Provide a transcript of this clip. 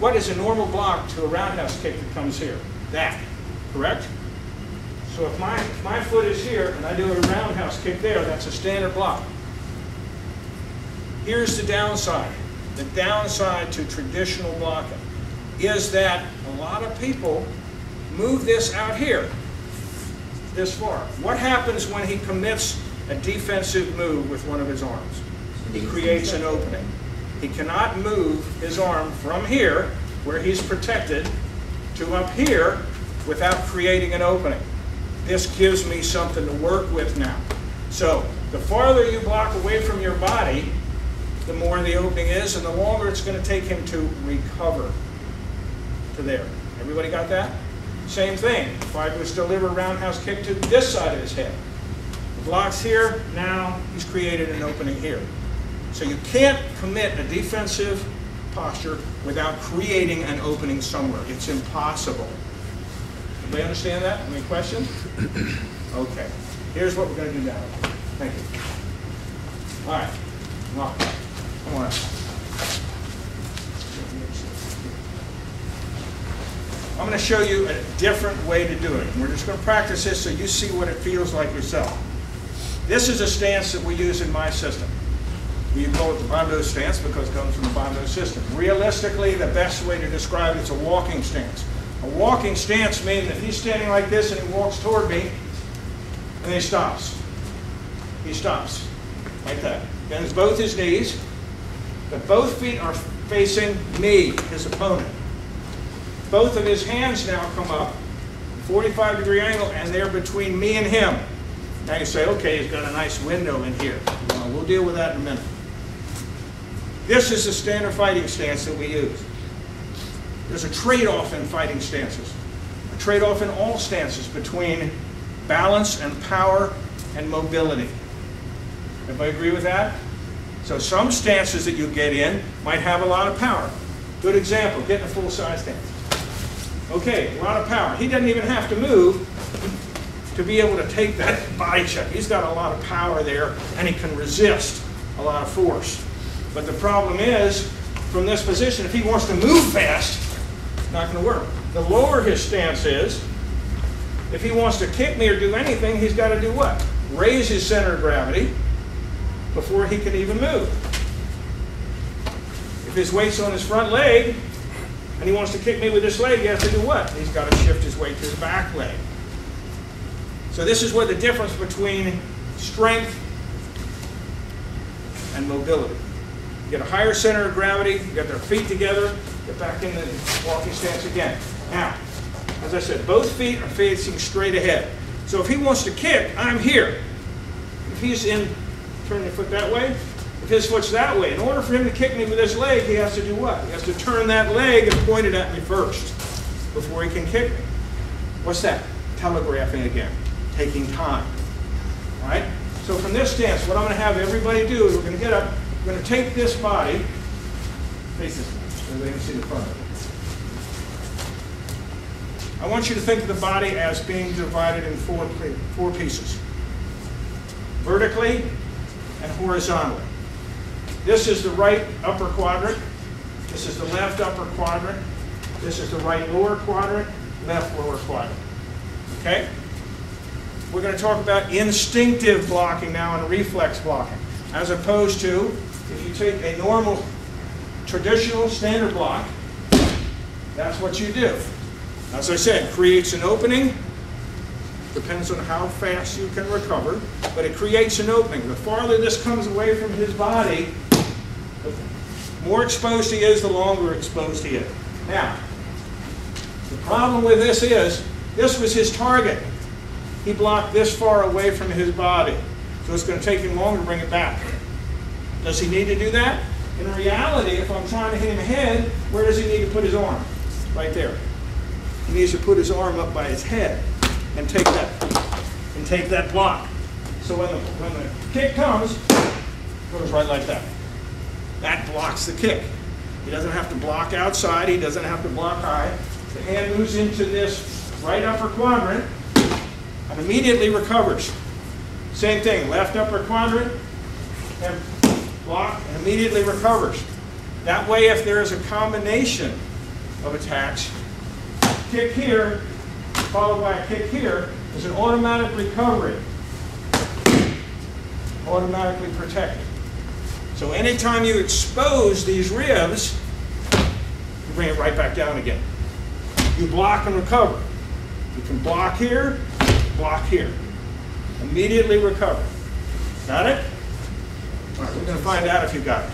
what is a normal block to a roundhouse kick that comes here? That, correct? So if my foot is here and I do a roundhouse kick there, that's a standard block. Here's the downside. The downside to traditional blocking is that a lot of people move this out here, this far. What happens when he commits a defensive move with one of his arms? He creates an opening. He cannot move his arm from here, where he's protected, to up here without creating an opening. This gives me something to work with now. So the farther you block away from your body, the more the opening is, and the longer it's going to take him to recover to there. Everybody got that? Same thing. If I was to deliver a roundhouse kick to this side of his head, the block's here, now he's created an opening here. So you can't commit a defensive posture without creating an opening somewhere. It's impossible. Everybody understand that? Any questions? Okay. Here's what we're going to do now. Thank you. All right. Come on. Come on. I'm going to show you a different way to do it. We're just going to practice this so you see what it feels like yourself. This is a stance that we use in my system. We call it the Bando stance because it comes from the Bando system. Realistically, the best way to describe it is a walking stance. A walking stance means that he's standing like this and he walks toward me and he stops. He stops like that. Bends both his knees, but both feet are facing me, his opponent. Both of his hands now come up, 45-degree angle, and they're between me and him. Now you say, okay, he's got a nice window in here. Well, we'll deal with that in a minute. This is the standard fighting stance that we use. There's a trade-off in fighting stances. A trade-off in all stances between balance and power and mobility. Everybody agree with that? So some stances that you get in might have a lot of power. Good example, get in a full-size stance. Okay, a lot of power. He doesn't even have to move to be able to take that body check. He's got a lot of power there, and he can resist a lot of force. But the problem is, from this position, if he wants to move fast, it's not going to work. The lower his stance is, if he wants to kick me or do anything, he's got to do what? Raise his center of gravity before he can even move. If his weight's on his front leg, and he wants to kick me with this leg, he has to do what? He's got to shift his weight to his back leg. So this is where the difference between strength and mobility. You get a higher center of gravity, you get their feet together, get back in the walking stance again. Now, as I said, both feet are facing straight ahead. So if he wants to kick, I'm here. If he's in, turn your foot that way. If his foot's that way, in order for him to kick me with his leg, he has to do what? He has to turn that leg and point it at me first before he can kick me. What's that? Telegraphing again, taking time. All right? So from this stance, what I'm going to have everybody do is we're going to get up, we're going to take this body, face this way, so they can see the front of it. I want you to think of the body as being divided in four pieces. Vertically and horizontally. This is the right upper quadrant. This is the left upper quadrant. This is the right lower quadrant, left lower quadrant. Okay? We're going to talk about instinctive blocking now and reflex blocking, as opposed to if you take a normal, traditional standard block, that's what you do. As I said, it creates an opening. Depends on how fast you can recover, but it creates an opening. The farther this comes away from his body, the more exposed he is, the longer exposed he is. Now, the problem with this is, this was his target. He blocked this far away from his body, so it's going to take him longer to bring it back. Does he need to do that? In reality, if I'm trying to hit him ahead, where does he need to put his arm? Right there. He needs to put his arm up by his head and take that block. So when the kick comes, it goes right like that. That blocks the kick. He doesn't have to block outside. He doesn't have to block high. The hand moves into this right upper quadrant and immediately recovers. Same thing, left upper quadrant, and block and immediately recovers. That way, if there is a combination of attacks. Kick here, followed by a kick here, is an automatic recovery. Automatically protected. So anytime you expose these ribs, you bring it right back down again. You block and recover. You can block here, immediately recover. Got it? All right, we're going to find out if you got it.